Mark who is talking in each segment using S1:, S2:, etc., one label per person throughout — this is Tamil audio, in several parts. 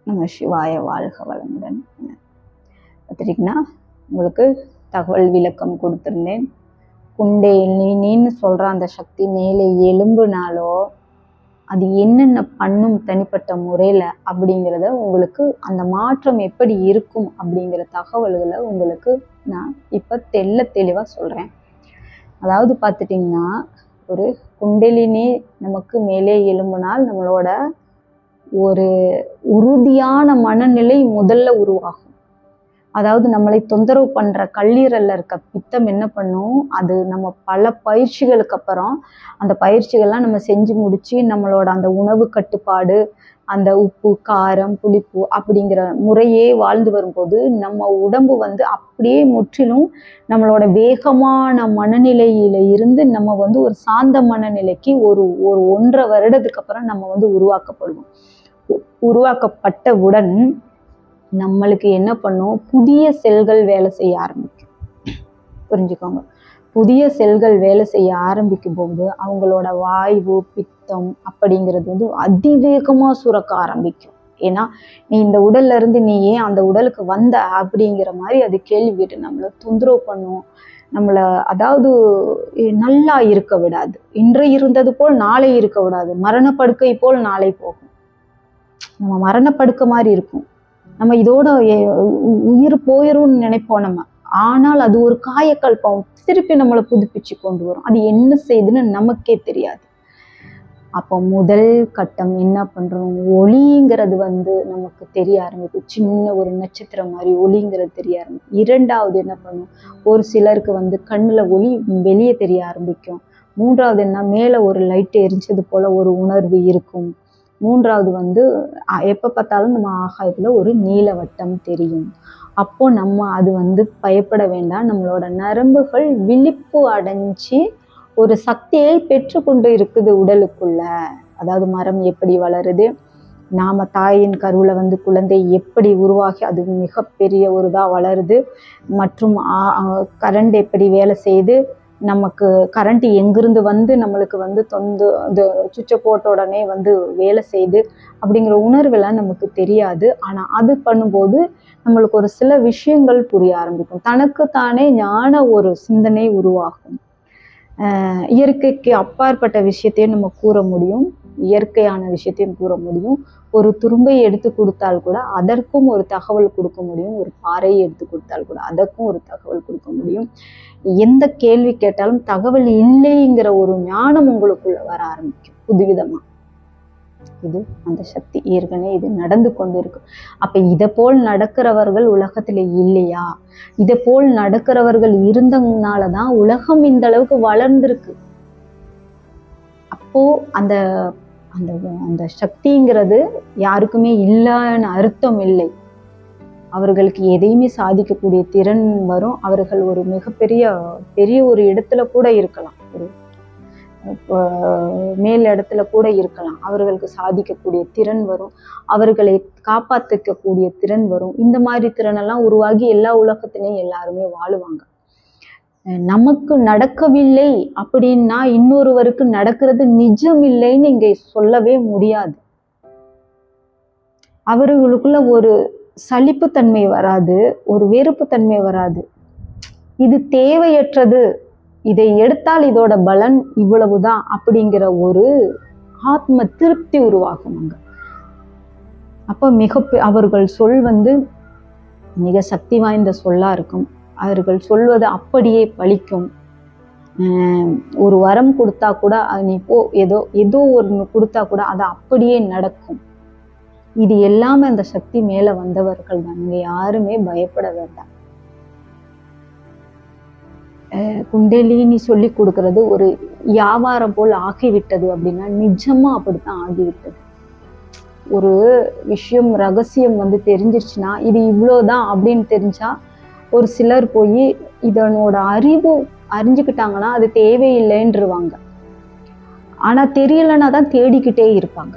S1: நம்ம சிவாய வாழ்க வளமுடன். பார்த்துட்டிங்கன்னா உங்களுக்கு தகவல் விளக்கம் கொடுத்துருந்தேன். குண்டலினின்னு சொல்கிற அந்த சக்தி மேலே எலும்புனாலோ அது என்னென்ன பண்ணும் தனிப்பட்ட முறையில் அப்படிங்கிறத உங்களுக்கு அந்த மாற்றம் எப்படி இருக்கும் அப்படிங்கிற தகவல்களை உங்களுக்கு நான் இப்போ தெளிவாக சொல்கிறேன். அதாவது பார்த்துட்டிங்கன்னா ஒரு குண்டலினி நமக்கு மேலே எலும்புனால் நம்மளோட ஒரு உறுதியான மனநிலை முதல்ல உருவாகும். அதாவது நம்மளை தொந்தரவு பண்ணுற கல்லீரலில் இருக்க பித்தம் என்ன பண்ணும், அது நம்ம பல பயிற்சிகளுக்கு அப்புறம் அந்த பயிற்சிகள்லாம் நம்ம செஞ்சு முடித்து நம்மளோட அந்த உணவு கட்டுப்பாடு, அந்த உப்பு காரம் புளிப்பு அப்படிங்கிற முறையே வாழ்ந்து வரும்போது நம்ம உடம்பு அப்படியே முற்றிலும் நம்மளோட வேகமான மனநிலையில இருந்து நம்ம ஒரு சாந்த மனநிலைக்கு ஒரு 1.5 வருடத்துக்கு அப்புறம் நம்ம உருவாக்கப்படுவோம். உருவாக்கப்பட்டவுடன் நம்மளுக்கு என்ன பண்ணும், புதிய செல்கள் வேலை செய்ய ஆரம்பிக்கும். புரிஞ்சுக்கோங்க, புதிய செல்கள் வேலை செய்ய ஆரம்பிக்கும் போது அவங்களோட வாய்வு பித்தம் அப்படிங்கிறது அதிவேகமாக சுரக்க ஆரம்பிக்கும். ஏன்னா நீ இந்த உடல்ல இருந்து நீ ஏன் அந்த உடலுக்கு வந்த அப்படிங்கிற மாதிரி அது கேள்வி கேட்டு நம்மளை தொந்தரவு பண்ணும். நம்மளை அதாவது நல்லா இருக்க விடாது. இன்று இருந்தது போல் நாளை இருக்க விடாது. மரணப்படுக்கை போல் நாளை போகும். நம்ம மரணப்படுக்க மாதிரி இருக்கும். நம்ம இதோட உயிர் போயிடும்னு நினைப்போம் நம்ம. ஆனால் அது ஒரு காயக்கல்பம் திருப்பி நம்மளை புதுப்பிச்சு கொண்டு வரும். அது என்ன செய்யுதுன்னு நமக்கே தெரியாது. அப்போ முதல் கட்டம் என்ன பண்றோம், ஒளிங்கிறது நமக்கு தெரிய ஆரம்பிக்கும். சின்ன ஒரு நட்சத்திரம் மாதிரி ஒளிங்கிறது தெரிய ஆரம்பிக்கும். இரண்டாவது என்ன பண்ணும், ஒரு சிலருக்கு கண்ணுல ஒளி வெளியே தெரிய ஆரம்பிக்கும். மூன்றாவது என்ன, மேலே ஒரு லைட் எரிஞ்சது போல ஒரு உணர்வு இருக்கும். மூன்றாவது எப்போ பார்த்தாலும் நம்ம ஆகாயத்தில் ஒரு நீல வட்டம் தெரியும். அப்போ நம்ம அது பயப்பட வேண்டாம். நம்மளோட நரம்புகள் விழிப்பு அடைஞ்சி ஒரு சக்தியை பெற்றுக்கொண்டு இருக்குது உடலுக்குள்ள. அதாவது மரம் எப்படி வளருது, நாம தாயின் கருவில் குழந்தை எப்படி உருவாகி அது மிகப்பெரிய ஒரு இதாக வளருது, மற்றும் கரண்ட் எப்படி வேலை செய்யுது, நமக்கு கரண்ட் எங்கிருந்து நம்மளுக்கு இந்த சுவிட்சை போட்ட உடனே வேலை செய்யுது அப்படிங்கிற உணர்வெல்லாம் நமக்கு தெரியாது. ஆனால் அது பண்ணும்போது நம்மளுக்கு ஒரு சில விஷயங்கள் புரிய ஆரம்பிக்கும். தனக்கு தானே ஞான ஒரு சிந்தனை உருவாகும். இயற்கைக்கு அப்பாற்பட்ட விஷயத்தையும் நம்ம கூற முடியும், இயற்கையான விஷயத்தையும் கூற முடியும். ஒரு துரும்பை எடுத்து கொடுத்தால் கூட அதற்கும் ஒரு தகவல் கொடுக்க முடியும். ஒரு பாறையை எடுத்து கொடுத்தால் கூட அதற்கும் ஒரு தகவல் கொடுக்க முடியும். எந்த கேள்வி கேட்டாலும் தகவல் இல்லைங்கிற ஒரு ஞானம் உங்களுக்குள்ள வர ஆரம்பிக்கும் புதுவிதமா. இது அந்த சக்தி ஏற்கனவே இது நடந்து கொண்டு இருக்கு. அப்ப இதை போல் நடக்கிறவர்கள் உலகத்துல இல்லையா? இதை போல் நடக்கிறவர்கள் இருந்ததுனாலதான் உலகம் இந்த அளவுக்கு வளர்ந்திருக்கு. அப்போ அந்த அந்த அந்த சக்திங்கிறது யாருக்குமே இல்லைன்னு அர்த்தம் இல்லை. அவர்களுக்கு எதையுமே சாதிக்கக்கூடிய திறன் வரும். அவர்கள் ஒரு பெரிய ஒரு இடத்துல கூட இருக்கலாம், ஒரு மேல் இடத்துல கூட இருக்கலாம். அவர்களுக்கு சாதிக்கக்கூடிய திறன் வரும், அவர்களை காப்பாற்றிக்கக்கூடிய திறன் வரும். இந்த மாதிரி திறனெல்லாம் உருவாகி எல்லா உலகத்திலையும் எல்லாருமே வாழுவாங்க. நமக்கு நடக்கவில்லை அப்படின்னா இன்னொருவருக்கு நடக்கிறது நிஜம் இல்லைன்னு இங்க சொல்லவே முடியாது. அவர்களுக்குள்ள ஒரு சலிப்புத்தன்மை வராது, ஒரு வெறுப்புத்தன்மை வராது. இது தேவையற்றது, இதை எடுத்தால் இதோட பலன் இவ்வளவுதான் அப்படிங்கிற ஒரு ஆத்ம திருப்தி உருவாகும் அங்க. அப்ப அவர்கள் சொல் மிக சக்தி வாய்ந்த சொல்லா இருக்கும். அவர்கள் சொல்வது அப்படியே பலிக்கும். ஒரு வரம் கொடுத்தா கூட நீ போ, ஏதோ ஒன்று கொடுத்தா கூட அது அப்படியே நடக்கும். இது எல்லாமே அந்த சக்தி மேல வந்தவர்கள் தான். நீங்க யாருமே பயப்பட வேண்டாம். குண்டலினி சொல்லி கொடுக்கறது ஒரு வியாபாரம் போல் ஆகிவிட்டது அப்படின்னா நிஜமா அப்படித்தான் ஆகிவிட்டது. ஒரு விஷயம் ரகசியம் தெரிஞ்சிருச்சுன்னா இது இவ்வளோதான் அப்படின்னு தெரிஞ்சா ஒரு சிலர் போய் இதனோட அறிவு அறிஞ்சுக்கிட்டாங்கன்னா அது தேவையில்லைன்றுவாங்க. ஆனா தெரியலன்னா தான் தேடிக்கிட்டே இருப்பாங்க.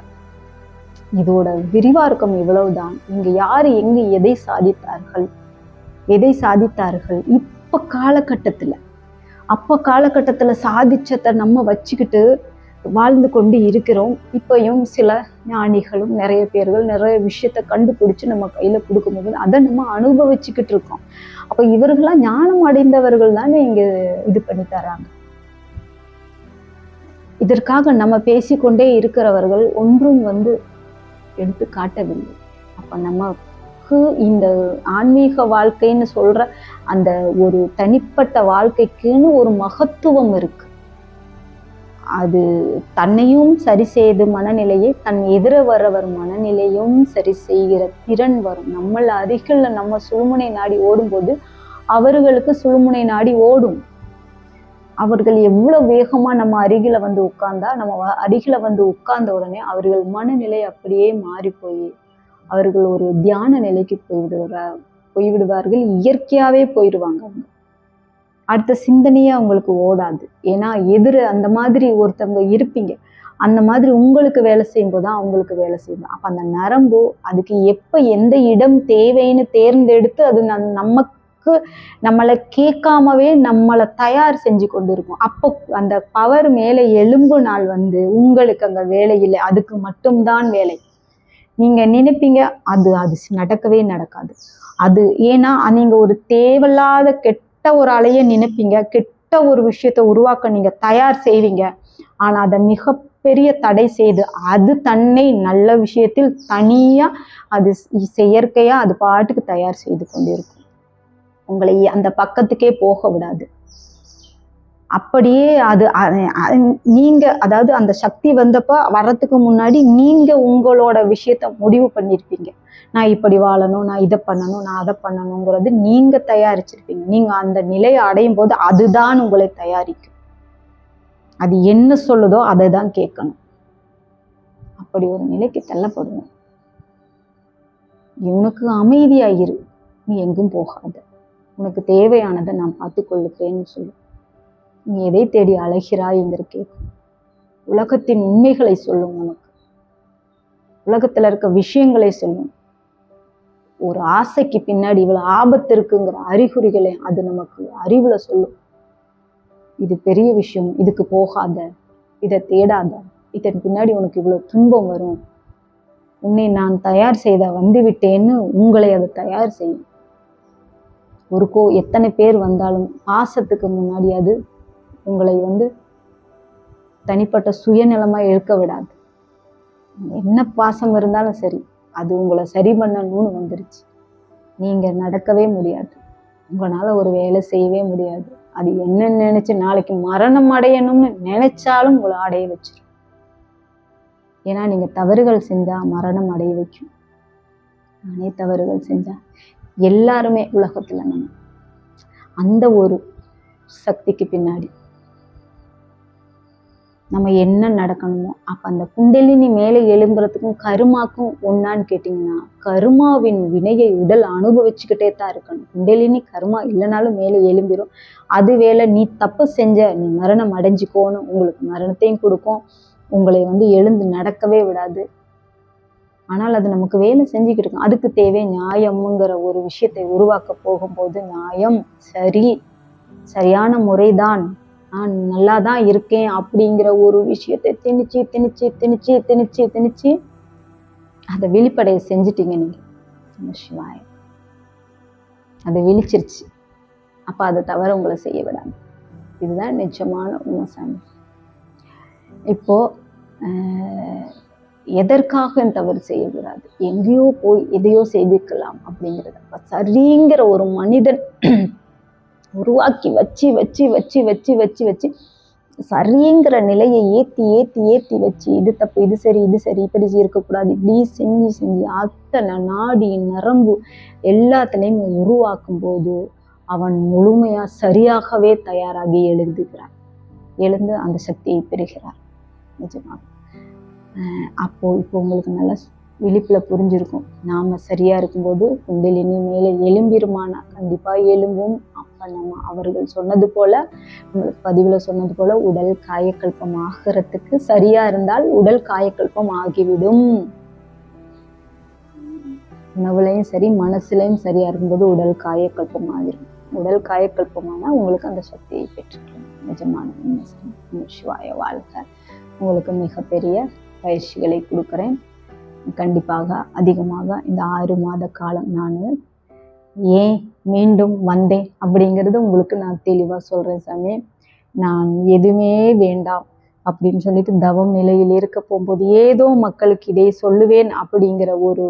S1: இதோட விரிவாக்கம் இவ்வளவுதான். இங்க யாரு எங்க எதை சாதித்தார்கள் அப்ப காலகட்டத்துல சாதிச்சதை நம்ம வச்சுக்கிட்டு வாழ்ந்து கொண்டு இருக்கிறோம். இப்பயும் சில ஞானிகளும் நிறைய பேர்கள் நிறைய விஷயத்த கண்டுபிடிச்சு நம்ம கையில கொடுக்கும்போது அதை நம்ம அனுபவிச்சுக்கிட்டு இருக்கோம். அப்ப இவர்கள்லாம் ஞானம் அடைந்தவர்கள் தானே இங்க இது பண்ணி தராங்க. இதற்காக நம்ம பேசிக்கொண்டே இருக்கிறவர்கள் ஒன்றும் எடுத்து காட்டவில்லை. அப்ப நமக்கு இந்த ஆன்மீக வாழ்க்கைன்னு சொல்ற அந்த ஒரு தனிப்பட்ட வாழ்க்கைக்குன்னு ஒரு மகத்துவம் இருக்கு. அது தன்னையும் சரி செய்து மனநிலையை தன் எதிர வரவர் மனநிலையும் சரி செய்கிற திறன் வரும். நம்ம அருகில் நம்ம சுழுமுனை நாடி ஓடும்போது அவர்களுக்கு சுழுமுனை நாடி ஓடும். அவர்கள் எவ்வளவு வேகமா நம்ம அருகில உட்கார்ந்தா நம்ம அருகில உட்கார்ந்த உடனே அவர்கள் மனநிலை அப்படியே மாறி போய் அவர்கள் ஒரு தியான நிலைக்கு போய்விடுவார்கள். இயற்கையாவே போயிடுவாங்க. அவங்க அடுத்த சிந்தனையே அவங்களுக்கு ஓடாது. ஏன்னா அந்த மாதிரி ஒருத்தவங்க இருப்பீங்க. அந்த மாதிரி உங்களுக்கு வேலை செய்யும் போதுதான் அவங்களுக்கு வேலை செய்யும். அப்ப அந்த நரம்பு அதுக்கு எப்ப எந்த இடம் தேவைன்னு தேர்ந்தெடுத்து அது நம்மளை கேட்காமவே நம்மளை தயார் செஞ்சு கொண்டு இருக்கும். அப்போ அந்த பவர் மேலே எலும்பு நாள் உங்களுக்கு அங்க வேலை இல்லை, அதுக்கு மட்டும்தான் வேலை. நீங்க நினைப்பீங்க அது நடக்கவே நடக்காது. அது ஏன்னா நீங்க ஒரு தேவையில்லாத கெட்ட ஒரு அலைய நினைப்பீங்க, கெட்ட ஒரு விஷயத்த உருவாக்க நீங்க தயார் செய்வீங்க. ஆனா அதை மிகப்பெரிய தடை செய்து அது தன்னை நல்ல விஷயத்தில் தனியா அது செயற்கையா அது பாட்டுக்கு தயார் செய்து கொண்டிருக்கும். உங்களை அந்த பக்கத்துக்கே போக விடாது. அப்படியே அது நீங்க அதாவது அந்த சக்தி வந்தப்ப வர்றதுக்கு முன்னாடி நீங்க உங்களோட விஷயத்த முடிவு பண்ணிருப்பீங்க. நான் இப்படி வாழணும், நான் இதை பண்ணணும், நான் அதை பண்ணணுங்கிறது நீங்க தயாரிச்சிருப்பீங்க. நீங்க அந்த நிலையை அடையும் போது அதுதான் உங்களை தயாரிக்கும். அது என்ன சொல்லுதோ அதை தான் கேட்கணும். அப்படி ஒரு நிலைக்கு தள்ளப்படுவோம். உனக்கு அமைதியாயிரு, நீ எங்கும் போகாத, உனக்கு தேவையானதை நான் பார்த்து கொள்ளுப்பேன்னு சொல்லு. நீ எதை தேடி அழைகிறாய்ங்கிற கேட்கும். உலகத்தின் உண்மைகளை சொல்லும். உனக்கு உலகத்துல இருக்க விஷயங்களை சொல்லும். ஒரு ஆசைக்கு பின்னாடி இவ்வளவு ஆபத்து இருக்குங்கிற அறிகுறிகளை அது நமக்கு அறிவுல சொல்லும். இது பெரிய விஷயம், இதுக்கு போகாத, இதை தேடாத, இதன் பின்னாடி உனக்கு இவ்வளவு துன்பம் வரும், உன்னை நான் தயார் செய்த விட்டேன்னு உங்களை அதை தயார் செய்யும். எத்தனை பேர் வந்தாலும் பாசத்துக்கு முன்னாடி அது உங்களை தனிப்பட்ட சுயநலமா இழுக்க விடாது. என்ன பாசம் இருந்தாலும் சரி, அது உங்களை சரி பண்ணணும்னு வந்துருச்சு. நீங்க நடக்கவே முடியாது, உங்களால ஒரு வேலை செய்யவே முடியாது. அது என்ன நினைச்சு நாளைக்கு மரணம் அடையணும்னு நினைச்சாலும் உங்களை அடைய வச்சிடும். ஏன்னா நீங்க தவறுகள் செஞ்சா மரணம் அடைய வைக்கும். நானே தவறுகள் செஞ்சா எல்லாருமே உலகத்துல நம்ம அந்த ஒரு சக்திக்கு பின்னாடி நம்ம என்ன நடக்கணுமோ அப்ப அந்த குண்டலினி மேலே எழும்புறதுக்கும் கருமாக்கும் ஒன்னான்னு கேட்டீங்கன்னா, கருமாவின் வினையை உடல் அனுபவிச்சுக்கிட்டே தான் இருக்கணும். குண்டலினி கருமா இல்லைனாலும் மேலே எழும்பிடும். அது வேலை நீ தப்பு செஞ்ச, நீ மரணம் அடைஞ்சுக்கோன்னு உங்களுக்கு மரணத்தையும் கொடுக்கும். உங்களை எழுந்து நடக்கவே விடாது. ஆனால் அது நமக்கு வேலை செஞ்சுக்கிட்டு இருக்கும். அதுக்கு தேவை நியாயம்ங்கிற ஒரு விஷயத்தை உருவாக்க போகும்போது நியாயம், சரி, சரியான முறைதான், நான் நல்லா தான் இருக்கேன் அப்படிங்கிற ஒரு விஷயத்தை திணிச்சு திணிச்சு திணிச்சு திணிச்சு திணிச்சு அதை வெளிப்படைய செஞ்சுட்டீங்க நீங்க. சிவாய அதை விழிச்சிருச்சு. அப்ப அதை தவிர உங்களை செய்ய விடாது. இதுதான் நிஜமான உண்மை சாமி. இப்போ எதற்காக தவறு செய்யக்கூடாது, எங்கேயோ போய் எதையோ செய்திருக்கலாம் அப்படிங்கிறது. அப்ப சரிங்கிற ஒரு மனிதன் உருவாக்கி வச்சு வச்சு வச்சு வச்சு வச்சு வச்சு சரிங்கிற நிலையை ஏத்தி ஏத்தி ஏத்தி வச்சு இது தப்பு, இது சரி, இது சரி, இப்படி இருக்கக்கூடாது, இப்படி செஞ்சு செஞ்சு அத்தனை நாடி நரம்பு எல்லாத்துலேயும் உருவாக்கும் போது அவன் முழுமையா சரியாகவே தயாராகி எழுந்துகிறான். எழுந்து அந்த சக்தியை பெறுகிறார். நிஜமாக அப்போ இப்போ உங்களுக்கு நல்லா விழிப்புல புரிஞ்சிருக்கும். நாம சரியா இருக்கும்போது குண்டலினி மேலே எழும்பிருமானா கண்டிப்பா எழும்பும். அப்ப நம்ம அவர்கள் சொன்னது போல, உங்களுக்கு பதிவுல சொன்னது போல, உடல் காயக்கல்பம் ஆகிறதுக்கு சரியா இருந்தால் உடல் காயக்கல்பம் ஆகிவிடும். உணவுலையும் சரி மனசுலையும் சரியா இருக்கும்போது உடல் காயக்கல்பம் ஆகிடும். உடல் காயக்கல்பமானா உங்களுக்கு அந்த சக்தியை பெற்றுக்கலாம். நிஜமான சிவாய வாழ்க. உங்களுக்கு மிகப்பெரிய பயிற்சிகளை கொடுக்குறேன். கண்டிப்பாக அதிகமாக இந்த 6 மாத காலம் நான் ஏன் மீண்டும் வந்தேன் அப்படிங்கிறது உங்களுக்கு நான் தெளிவாக சொல்கிறேன் சாமி. நான் எதுவுமே வேண்டாம் அப்படின்னு சொல்லிட்டு தவம் நிலையில் இருக்க போகும்போது ஏதோ மக்களுக்கு இதை சொல்லுவேன் அப்படிங்கிற ஒரு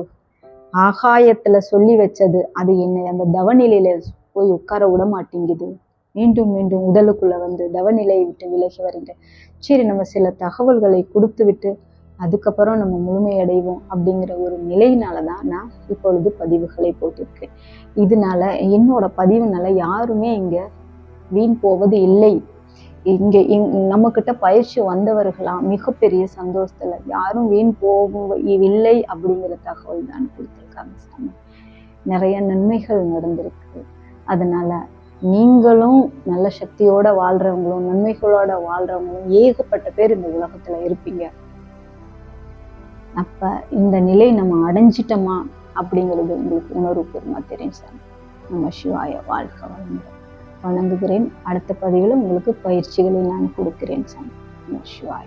S1: ஆகாயத்தில் சொல்லி வச்சது அது என்னை அந்த தவநிலையில போய் உட்கார விட மாட்டேங்குது. மீண்டும் மீண்டும் உடலுக்குள்ள வந்து தவநிலையை விட்டு விலகி வரீங்க. சரி, நம்ம சில தகவல்களை கொடுத்து விட்டு அதுக்கப்புறம் நம்ம முழுமையடைவோம் அப்படிங்கிற ஒரு நிலையினால தான் நான் இப்பொழுது பதிவுகளை போட்டிருக்கேன். இதனால என்னோட பதிவுனால யாருமே இங்க வீண் போவது இல்லை. இங்க நம்மக்கிட்ட பயிற்சி வந்தவர்களாம் மிகப்பெரிய சந்தோஷத்துல யாரும் வீண் போகவில்லை அப்படிங்கிற தகவல் தான் கொடுத்துருக்காங்க சாமி. நிறைய நன்மைகள் நடந்திருக்கு. அதனால நீங்களும் நல்ல சக்தியோட வாழ்றவங்களும் நன்மைகளோட வாழ்றவங்களும் ஏகப்பட்ட பேர் இந்த உலகத்துல இருப்பீங்க. அப்ப இந்த நிலை நம்ம அடைஞ்சிட்டோமா அப்படிங்கிறது உங்களுக்கு உணர்வுபூர்வமா தெரியும் சார். நம்ம சிவாய வாழ்க வளமுடன் வணங்குகிறேன். அடுத்த பதிவில் உங்களுக்கு பயிற்சிகளை நான் கொடுக்கிறேன் சார். நம்ம சிவாய.